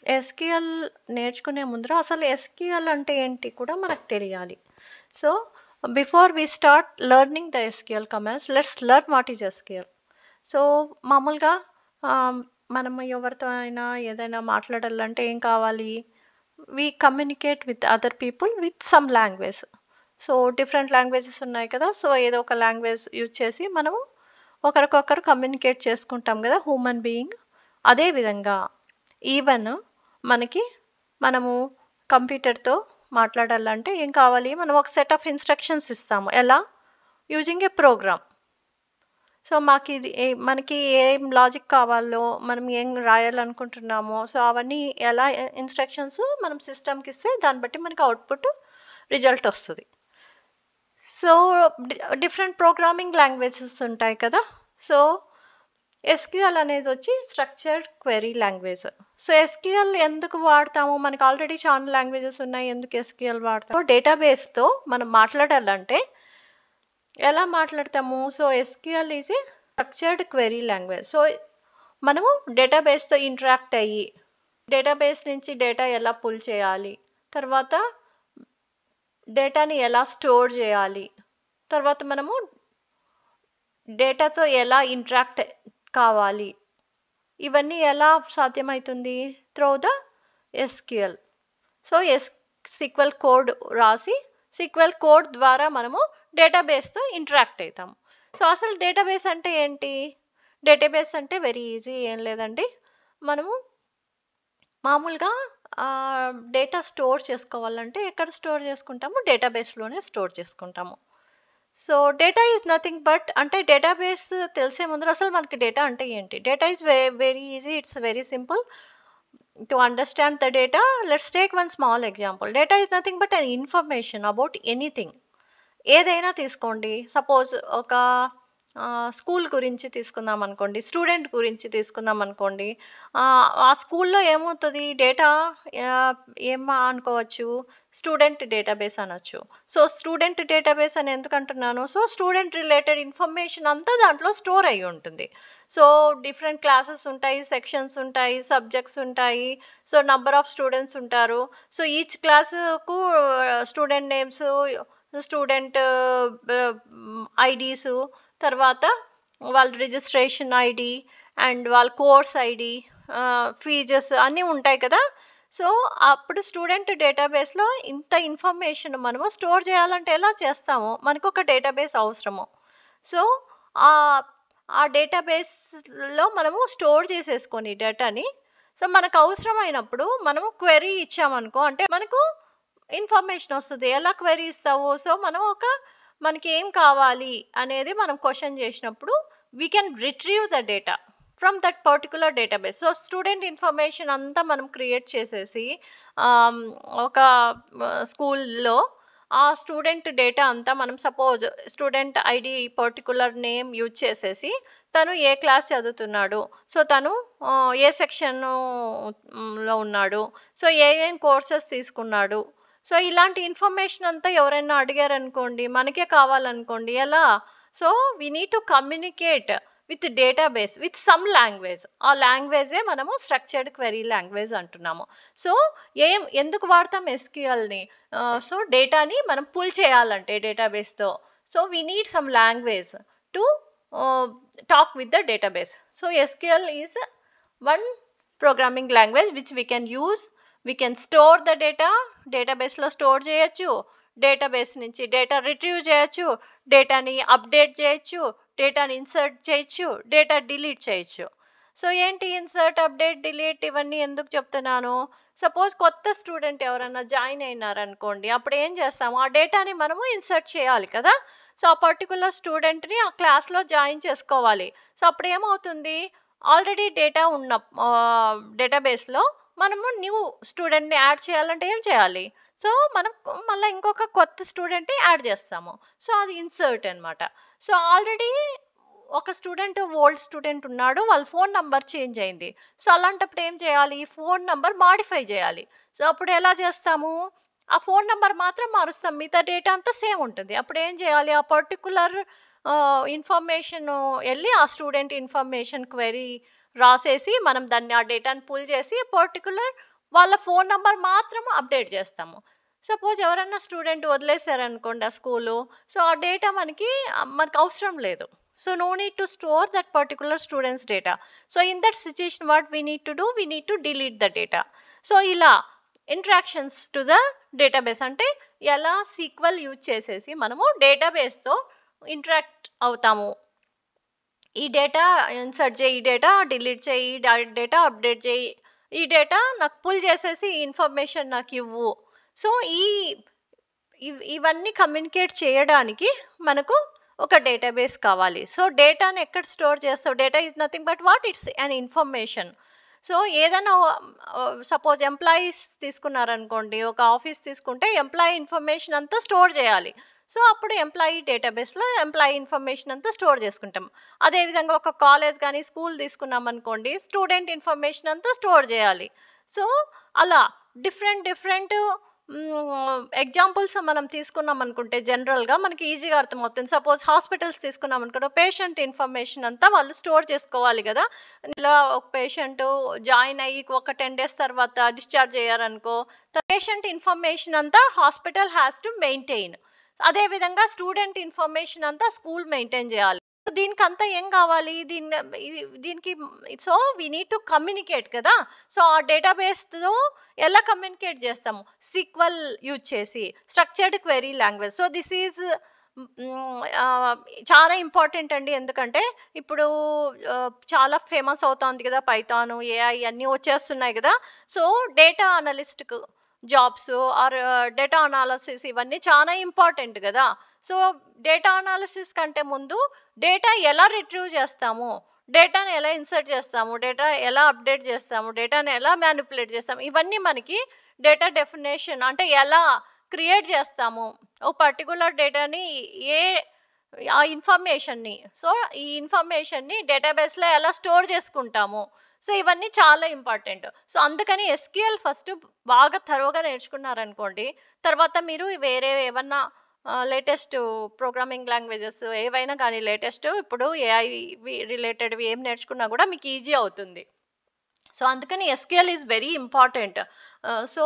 SQL నేర్చుకునే ముందర అసలు ఎస్‌క్యూఎల్ అంటే ఏంటి కూడా మనకు తెలియాలి. So, before we start learning the SQL commands, let's learn what is SQL. So, మామూలుగా ఆహ్, మనం ఎవరితో అయినా ఏదైనా మాట్లాడాలంటే ఏం కావాలి? We communicate with other people with some language. So, different languages ఉన్నాయి కదా! సో, ఏదో ఒక లాంగ్వేజ్ యూజ్ చేసి మనము ఒకరికొకరు కమ్యూనికేట్ చేసుకుంటాం గదా! Human being. అదే విధంగా ఈవెన్ మనకి మనము కంప్యూటర్‌తో మాట్లాడాలంటే ఏం కావాలి? మనం ఒక సెట్ ఆఫ్ ఇన్‌స్ట్రక్షన్స్ ఇస్తాము. ఎలా? Using a program. సో, మాకిది మనకి ఏం లాజిక్ కావాలో, మనం ఏం రాయాలనుకుంటున్నామో, సో, అవన్నీ ఎలా ఇన్‌స్ట్రక్షన్స్ మనం సిస్టమ్‌కిస్తే దాన్ని బట్టి మనకి అవుట్‌పుట్ రిజల్ట్ ఒస్తది. So, d different programming languages ఉంటాయి కదా! సో, ఎస్‌క్యూఎల్ అనేదొచ్చి structured query language. So, SQL ఎందుకు వాడతాము? మనకు ఆల్రెడీ చాలా లాంగ్వేజెస్ ఉన్నాయి. ఎందుకు ఎస్‌క్యూఎల్ వాడతాం? సో, డేటాబేస్‌తో మనం మాట్లాడాలంటే ఎలా మాట్లాడతాము? So, SQL is a structured query language. So, మనము డేటాబేస్‌తో ఇంటరాక్ట్ అయ్యి, డేటాబేస్ నుంచి డేటా ఎలా పుల్ చేయాలి? తర్వాత డేటాని ఎలా స్టోర్ జేయాలి? తర్వాత మనము డేటాతో ఎలా ఇంటరాక్ట్ కావాలి? ఇవన్నీ ఎలా సాధ్యమైతుంది? Through the SQL. So, sequel code రాసి, సీక్వెల్ కోడ్ ద్వారా మనము డేటాబేస్‌తో ఇంటరాక్ట్ అయితాం. సో, అసలు డేటాబేస్ అంటే ఏంటి? డేటాబేస్ అంటే వెరీ ఈజీ ఏం లేదండి. మనము మామూలుగా డేటా స్టోర్ చేసుకోవాలంటే ఎక్కడ స్టోర్ చేసుకుంటాము? డేటాబేస్‌లోనే స్టోర్ చేసుకుంటాము. So, data is nothing but అంటే డేటాబేస్ తెలిసే ముందర అసలు మనకి డేటా అంటే ఏంటి? Data is very easy. It's very simple. To understand the data, let's take one small example. Data is nothing but an information about anything. ఏదైనా తీసుకోండి. Suppose ఒక స్కూల్ గురించి తీసుకుందాం అనుకోండి. స్టూడెంట్ గురించి తీసుకుందాం అనుకోండి. ఆ స్కూల్‌లో ఏమవుతది డేటా ఆహ్, ఏం అనుకోవచ్చు? స్టూడెంట్ డేటాబేస్ అనొచ్చు. సో, స్టూడెంట్ డేటాబేస్ అని ఎందుకంటున్నాను? సో, స్టూడెంట్ రిలేటెడ్ ఇన్ఫర్మేషన్ అంతా దాంట్లో స్టోర్ అయ్యి ఉంటుంది. సో, డిఫరెంట్ క్లాసెస్ ఉంటాయి, సెక్షన్స్ ఉంటాయి, సబ్జెక్ట్స్ ఉంటాయి. సో, నంబర్ ఆఫ్ స్టూడెంట్స్ ఉంటారు. సో, ఈచ్ క్లాస్‌కు స్టూడెంట్ నేమ్స్, స్టూడెంట్ ఐడీసు, తర్వాత వాళ్ళ రిజిస్ట్రేషన్ ఐడీ అండ్ వాళ్ళ కోర్స్ ఐడీ, ఫీజెస్ అన్నీ ఉంటాయి కదా! సో, అప్పుడు స్టూడెంట్ డేటాబేస్‌లో ఇంత ఇన్ఫర్మేషన్ మనము స్టోర్ చేయాలంటే ఎలా చేస్తాము? మనకొక డేటాబేస్ అవసరము. సో, ఆహ్, ఆ డేటాబేస్‌లో మనము స్టోర్ చేసేసుకొని డేటాని, సో, మనకు అవసరమైనప్పుడు మనము క్వెరీ ఇచ్చామనుకో అంటే మనకు ఇన్ఫర్మేషన్ వస్తది. ఎలా క్వెరీ ఇస్తావు? సో, మనం మనకేం కావాలి అనేది మనం క్వెషన్ చేసినప్పుడు we can retrieve the data from that particular database. So, student information అంతా మనం క్రియేట్ చేసేసి ఆహ్, ఒక స్కూల్‌లో ఆ స్టూడెంట్ డేటా అంతా మనం suppose student ID particular name use చేసేసి తను ఏ క్లాస్ చదువుతున్నాడు? సో, తను ఏ సెక్షన్‌లో ఉన్నాడు? సో, ఏం కోర్సెస్ తీసుకున్నాడు? సో, ఇలాంటి ఇన్ఫర్మేషన్ అంతా ఎవరైనా అడిగారనుకోండి, మనకే కావాలనుకోండి ఎలా? So, we need to communicate with database with some language. ఆ లాంగ్వేజే మనము స్ట్రక్చర్డ్ క్వెరీ లాంగ్వేజ్ అంటున్నాము. సో, ఎందుకు వాడతాం ఎస్‌క్యూఎల్‌ని? సో, డేటాని మనం పుల్ చేయాలంటే డేటాబేస్‌తో. So, we need some language to ah, talk with the database. So, SQL is one programming language which we can use. We can store the data, డేటాబేస్‌లో store చేయొచ్చు. డేటాబేస్ నుంచి డేటా రిట్రీవ్ చేయొచ్చు. డేటాని update చేయొచ్చు. డేటాని insert చేయొచ్చు. Data delete చేయొచ్చు. So, ఏంటి ఇన్సర్ట్, అప్డేట్, డిలీట్ ఇవన్నీ ఎందుకు చెప్తున్నాను? సపోజ్ కొత్త స్టూడెంట్ ఎవరైనా జాయిన్ అయినారనుకోండి. అప్పుడు ఏం చేస్తాము? ఆ డేటాని మనము ఇన్సర్ట్ చేయాలి కదా! సో, ఆ పర్టిక్యులర్ స్టూడెంట్‌ని ఆ క్లాస్‌లో జాయిన్ చేసుకోవాలి. సో, అప్పుడు ఏమవుతుంది? ఆల్రెడీ డేటా ఉన్న డేటాబేస్‌లో మనము న్యూ స్టూడెంట్‌ని యాడ్ చేయాలంటే ఏం చేయాలి? సో, మనం మళ్ళా ఇంకొక కొత్త స్టూడెంట్‌ని యాడ్ చేస్తాము. సో, అది ఇన్సర్ట్ అన్నమాట. సో, ఆల్రెడీ ఒక స్టూడెంట్ ఓల్డ్ స్టూడెంట్ ఉన్నాడు. వాళ్ళ ఫోన్ నంబర్ చేంజ్ అయింది. సో, అలాంటప్పుడు ఏం చేయాలి? ఫోన్ నంబర్ మాడిఫై చేయాలి. సో, అప్పుడు ఎలా చేస్తాము? ఆ ఫోన్ నంబర్ మాత్రం మారుస్తాం. మిగతా డేటా అంతా సేమ్ ఉంటుంది. అప్పుడు ఏం చేయాలి? ఆ పర్టిక్యులర్ ఇన్ఫర్మేషను ఎళ్లి ఆ స్టూడెంట్ ఇన్ఫర్మేషన్ క్వెరీ రాసేసి మనం దాన్ని ఆ డేటాను పుల్ చేసి పర్టిక్యులర్ వాళ్ళ ఫోన్ నంబర్ మాత్రం అప్డేట్ చేస్తాము. సపోజ్ ఎవరన్నా స్టూడెంట్ వదిలేసారనుకోండి ఆ స్కూలు, సో ఆ డేటా మనకు అవసరం లేదు. So no need to store that particular students data. So in that situation what we need to do, we need to delete the data. So ఇలా interactions to the database అంటే ఎలా sequel use చేసేసి మనము డేటాబేస్తో interact అవుతాము. ఈ data insert చేయి, ఈ data delete చేయి, ఈ డేటా అప్డేట్ చేయి, ఈ డేటా నాకు పుల్ చేసేసి ఈ ఇన్ఫర్మేషన్ నాకు ఇవ్వు. సో ఇవన్నీ కమ్యూనికేట్ చేయడానికి మనకు ఒక డేటాబేస్ కావాలి. సో డేటాని ఎక్కడ స్టోర్ చేస్తావు? Data is nothing but what, it's an information. So ఏదైనా సపోజ్ ఎంప్లాయీస్ తీసుకున్నారనుకోండి, ఒక ఆఫీస్ తీసుకుంటే ఎంప్లాయీ ఇన్ఫర్మేషన్ అంతా స్టోర్ చేయాలి. సో అప్పుడు ఎంప్లాయీ డేటాబేస్లో ఎంప్లాయీ ఇన్ఫర్మేషన్ అంతా స్టోర్ చేసుకుంటాం. అదేవిధంగా ఒక కాలేజ్ కానీ స్కూల్ తీసుకున్నాం అనుకోండి, స్టూడెంట్ ఇన్ఫర్మేషన్ అంతా స్టోర్ చేయాలి. సో అలా డిఫరెంట్ డిఫరెంట్ ఎగ్జాంపుల్స్ మనం తీసుకున్నాం అనుకుంటే జనరల్గా మనకి ఈజీగా అర్థమవుతుంది. సపోజ్ హాస్పిటల్స్ తీసుకున్నాం అనుకో, పేషెంట్ ఇన్ఫర్మేషన్ అంతా వాళ్ళు స్టోర్ చేసుకోవాలి కదా. ఇలా ఒక పేషెంట్ జాయిన్ అయ్యి ఒక 10 days తర్వాత డిశ్చార్జ్ అయ్యారనుకో, పేషెంట్ ఇన్ఫర్మేషన్ అంతా హాస్పిటల్ హ్యాస్ టు మెయింటైన్. అదేవిధంగా స్టూడెంట్ ఇన్ఫర్మేషన్ అంతా స్కూల్ మెయింటైన్ చేయాలి. దీనికంతా ఏం కావాలి? దీనికి so we need to communicate కదా. సో ఆ డేటాబేస్తో ఎలా కమ్యూనికేట్ చేస్తాము? సీక్వెల్ యూజ్ చేసి, structured query language. So this is చాలా ఇంపార్టెంట్ అండి. ఎందుకంటే ఇప్పుడు చాలా ఫేమస్ అవుతోంది కదా, పైథాన్, ఏఐ అన్నీ వచ్చేస్తున్నాయి కదా. సో డేటా అనలిస్ట్కు జాబ్స్ ఆర్ డేటా అనాలిసిస్ ఇవన్నీ చాలా ఇంపార్టెంట్ కదా. సో డేటా అనాలిసిస్ కంటే ముందు డేటా ఎలా రిట్రీవ్ చేస్తాము, డేటాను ఎలా ఇన్సర్ట్ చేస్తాము, డేటా ఎలా అప్డేట్ చేస్తాము, డేటాను ఎలా మ్యానిపులేట్ చేస్తాము, ఇవన్నీ మనకి డేటా డెఫినేషన్ అంటే ఎలా క్రియేట్ చేస్తాము, ఓ పర్టికులర్ డేటాని ఆ ఇన్ఫర్మేషన్ని, సో ఈ ఇన్ఫర్మేషన్ని డేటాబేస్లో ఎలా స్టోర్ చేసుకుంటాము. సో ఇవన్నీ చాలా ఇంపార్టెంట్. సో అందుకని ఎస్క్యూఎల్ ఫస్ట్ బాగా థరోగా నేర్చుకున్నారనుకోండి, తర్వాత మీరు వేరే ఏమన్నా లేటెస్ట్ ప్రోగ్రామింగ్ లాంగ్వేజెస్ ఏవైనా కానీ లేటెస్ట్ ఇప్పుడు ఏఐ రిలేటెడ్వి ఏం నేర్చుకున్నా కూడా మీకు ఈజీ అవుతుంది. సో అందుకని SQL is very important. So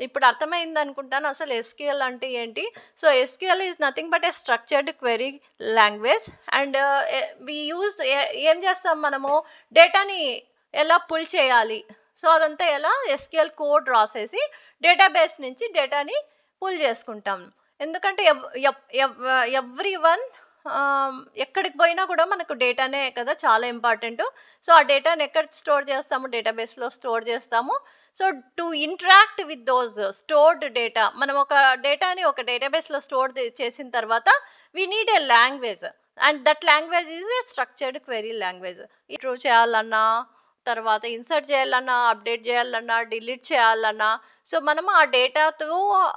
ఇప్పుడు అర్థమైంది అనుకుంటాను అసలు ఎస్క్యూఎల్ అంటే ఏంటి. So SQL is nothing but A structured query language. And ఏం చేస్తాం మనము, డేటాని ఎలా పుల్ చేయాలి, సో అదంతా ఎలా ఎస్క్యూఎల్ కోడ్ రాసేసి డేటాబేస్ నుంచి డేటాని పుల్ చేసుకుంటాం. ఎందుకంటే ఎవ్రీ వన్ ఎక్కడికి పోయినా కూడా మనకు డేటానే కదా చాలా ఇంపార్టెంట్. సో ఆ డేటాని ఎక్కడ స్టోర్ చేస్తాము? డేటాబేస్లో స్టోర్ చేస్తాము. So to interact with those stored data, మనం ఒక డేటాని ఒక డేటాబేస్లో స్టోర్ చేసిన తర్వాత we need a language, and that language is a structured query language. Improve చేయాలన్నా, తర్వాత ఇన్సర్ట్ చేయాలన్నా, అప్డేట్ చేయాలన్నా, డిలీట్ చేయాలన్నా, సో మనము ఆ డేటాతో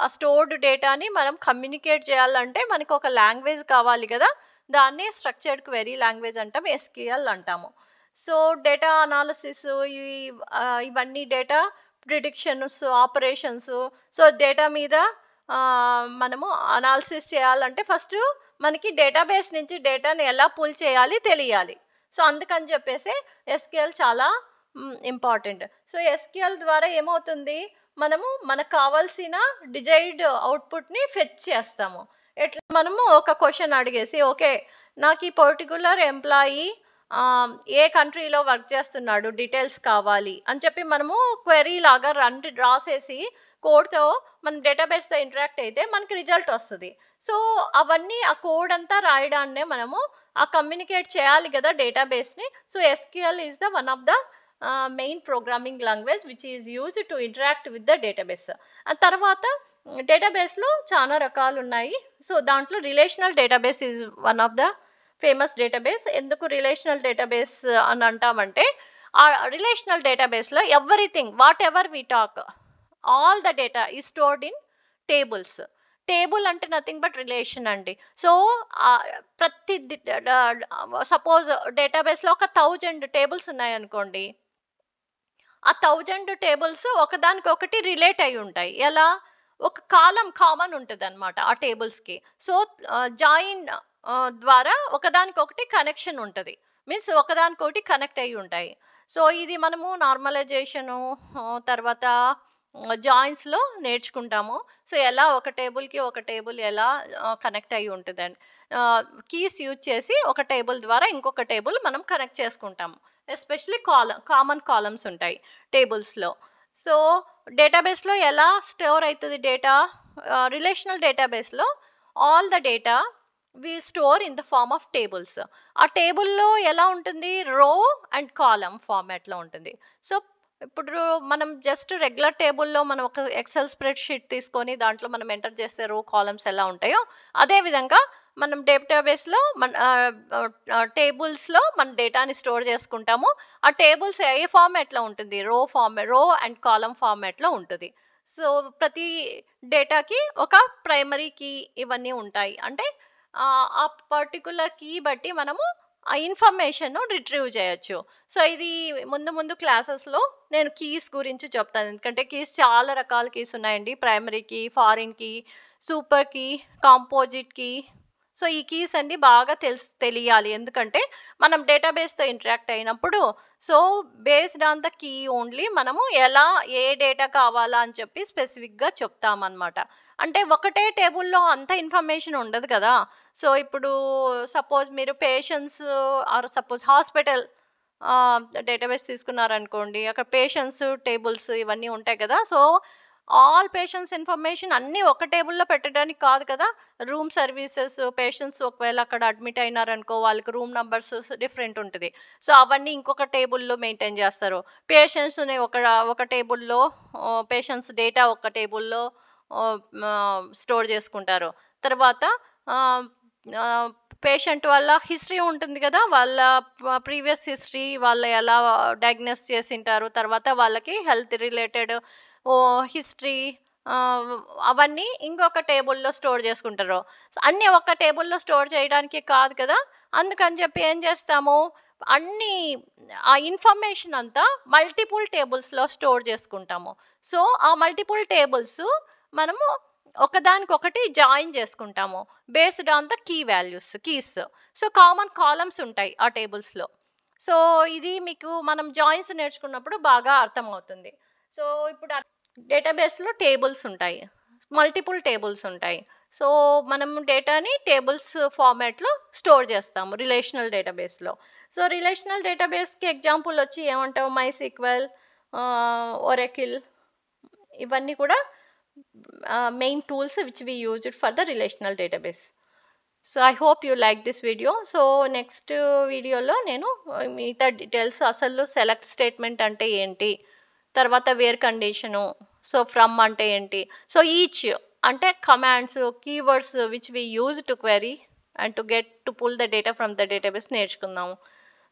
ఆ స్టోర్డ్ డేటాని మనం కమ్యూనికేట్ చేయాలంటే మనకు ఒక లాంగ్వేజ్ కావాలి కదా. దాన్ని స్ట్రక్చర్డ్ క్వెరీ లాంగ్వేజ్ అంటాం, ఎస్క్యూఎల్ అంటాము. సో డేటా అనాలిసిస్ ఇవన్నీ data predictions, operations. So data మీద మనము అనాలిసిస్ చేయాలంటే ఫస్ట్ మనకి డేటాబేస్ నుంచి డేటాని ఎలా పుల్ చేయాలి తెలియాలి. సో అందుకని చెప్పేసి ఎస్క్యూఎల్ చాలా ఇంపార్టెంట్. సో ఎస్క్యూఎల్ ద్వారా ఏమవుతుంది, మనకు కావాల్సిన డిజైర్డ్ అవుట్పుట్ని ఫెచ్ చేస్తాము. ఎట్లా, మనము ఒక క్వశ్చన్ అడిగేసి, ఓకే నాకు ఈ పర్టికులర్ ఎంప్లాయీ ఏ కంట్రీలో వర్క్ చేస్తున్నాడు డీటెయిల్స్ కావాలి అని చెప్పి మనము క్వెరీ లాగా రాసేసి కోడ్తో మన డేటాబేస్తో ఇంటరాక్ట్ అయితే మనకి రిజల్ట్ వస్తుంది. సో అవన్నీ ఆ కోడ్ అంతా రాయడాన్నే మనము ఆ కమ్యూనికేట్ చేయాలి కదా డేటాబేస్ని. So SQL is the one of the main programming language which is used to interact with the database. ఆ తర్వాత డేటాబేస్లో చాలా రకాలు ఉన్నాయి. సో దాంట్లో relational database is one of the famous database. ఎందుకు రిలేషనల్ డేటాబేస్ అని అంటామంటే, ఆ రిలేషనల్ డేటాబేస్లో everything whatever we talk, all the data is stored in tables. Table అంటే నథింగ్ బట్ రిలేషన్ అండి. సో ప్రతి సపోజ్ డేటాబేస్లో ఒక 1000 టేబుల్స్ ఉన్నాయనుకోండి, ఆ 1000 టేబుల్స్ ఒకదానికొకటి రిలేట్ అయి ఉంటాయి. ఎలా, ఒక కాలం కామన్ ఉంటుంది అనమాట ఆ టేబుల్స్కి. సో జాయిన్ ద్వారా ఒకదానికొకటి కనెక్షన్ ఉంటుంది, మీన్స్ ఒకదానికొకటి కనెక్ట్ అయి ఉంటాయి. సో ఇది మనము నార్మలైజేషను, తర్వాత జాయిన్స్‌లో నేర్చుకుంటాము. సో, ఎలా ఒక టేబుల్‌కి ఒక టేబుల్ ఎలా కనెక్ట్ అయ్యి ఉంటదని. కీస్ యూజ్ చేసి ఒక టేబుల్ ద్వారా ఇంకొక టేబుల్ మనం కనెక్ట్ చేసుకుంటాము. ఎస్పెషల్లీ కామన్ కాలమ్స్ ఉంటాయి టేబుల్స్‌లో. సో, డేటాబేస్‌లో ఎలా స్టోర్ అయితది డేటా? రిలేషనల్ డేటాబేస్‌లో all the data we store in the form of tables. ఆ టేబుల్‌లో ఎలా ఉంటుంది? రో అండ్ కాలమ్ ఫార్మాట్‌లో ఉంటుంది. సో, ఇప్పుడు మనం జస్ట్ రెగ్యులర్ టేబుల్‌లో మనం ఒక ఎక్సెల్ స్ప్రెడ్‌షీట్ తీసుకొని దాంట్లో మనం ఎంటర్ చేస్తే రో, కాలమ్స్ ఎలా ఉంటాయో, అదే విధంగా మనం డేటాబేస్‌లో టేబుల్స్‌లో మన డేటాని స్టోర్ చేసుకుంటాము. ఆ టేబుల్స్ ఏ ఫార్మాట్‌లో ఉంటుంది? రో అండ్ కాలమ్ ఫార్మాట్‌లో ఉంటది. సో, ప్రతి డేటాకి ఒక ప్రైమరీ కీ ఇవన్నీ ఉంటాయి. అంటే ఆ పర్టిక్యులర్ కీ బట్టి మనము ఆ ఇన్ఫర్మేషన్‌ను రిట్రీవ్ చేయొచ్చు. సో, ఇది ముందు ముందు క్లాసెస్‌లో నేను కీస్ గురించి చెప్తాను. ఎందుకంటే కీస్ చాలా రకాల కీస్ ఉన్నాయండి. Primary key, foreign key, super key, composite key. So, ఈ కీస్ అన్నీ బాగా తెలియాలి. ఎందుకంటే మనం డేటాబేస్‌తో ఇంటరాక్ట్ అయినప్పుడు so, based on the key only మనము ఎలా ఏ డేటా కావాలా అని చెప్పి స్పెసిఫిక్‌గా చెప్తామనమాట. అంటే ఒకటే టేబుల్‌లో అంత ఇన్ఫర్మేషన్ ఉండదు కదా! సో, ఇప్పుడు సపోజ్ మీరు patients or suppose hospital database తీసుకున్నారనుకోండి. అక్కడ పేషెంట్స్ టేబుల్స్ ఇవన్నీ ఉంటాయి కదా! సో, ఆల్ పేషెంట్స్ ఇన్ఫర్మేషన్ అన్నీ ఒక టేబుల్‌లో పెట్టడానికి కాదు కదా! రూమ్ సర్వీసెస్ పేషెంట్స్ ఒకవేళ అక్కడ అడ్మిట్ అయినారనుకో వాళ్ళకి రూమ్ నంబర్స్ డిఫరెంట్ ఉంటది. సో, అవన్నీ ఇంకొక టేబుల్‌లో మెయింటైన్ చేస్తారు. పేషెంట్స్‌ని ఒక టేబుల్‌లో పేషెంట్స్ డేటా ఒక టేబుల్‌లో స్టోర్ చేసుకుంటారు. తర్వాత ఆహ్, ఆహ్, పేషెంట్ వాళ్ళ హిస్టరీ ఉంటుంది కదా! వాళ్ళ ప్రీవియస్ హిస్టరీ వాళ్ళు ఎలా డయాగ్నోస్ చేసింటారు. తర్వాత వాళ్ళకి హెల్త్ రిలేటెడ్ హిస్టరీ ఆహ్, అవన్నీ ఇంకొక టేబుల్‌లో స్టోర్ చేసుకుంటారు. సో, అన్నీ ఒక టేబుల్‌లో స్టోర్ చేయడానికి కాదు కదా! అందుకని చెప్పి ఏం చేస్తాము, అన్నీ ఆ ఇన్ఫర్మేషన్ అంతా మల్టిపుల్ టేబుల్స్‌లో స్టోర్ చేసుకుంటాము. సో, ఆ మల్టిపుల్ టేబుల్స్ మనము ఒకదానికొకటి జాయిన్ చేసుకుంటాము. Based on the keys. So, common columns ఉంటాయి ఆ టేబుల్స్‌లో. సో, ఇది మీకు మనం జాయిన్స్ నేర్చుకున్నప్పుడు బాగా అర్థమవుతుంది. సో, ఇప్పుడు డేటాబేస్‌లో టేబుల్స్ ఉంటాయి. మల్టిపుల్ టేబుల్స్ ఉంటాయి. సో, మనం డేటాని టేబుల్స్ ఫార్మాట్‌లో స్టోర్ చేస్తాము రిలేషనల్ డేటాబేస్‌లో. సో, రిలేషనల్ డేటాబేస్‌కి ఎగ్జాంపుల్ వచ్చి ఏమంటావు? మైసీక్వెల్, ఒరాకిల్ ఇవన్నీ కూడా main tools which we used for the relational database. So I hope you like this video. So next వీడియోలో నేను మిగతా డీటెయిల్స్ అసలు సెలెక్ట్ స్టేట్మెంట్ అంటే ఏంటి, తర్వాత వేర్ కండిషను, సో ఫ్రమ్ అంటే ఏంటి, సో ఈచ్ అంటే commands keywords which we use to query and to get to pull the data from the database నేర్చుకుందాము.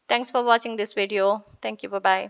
Thanks for watching this video. Thank you. Bye.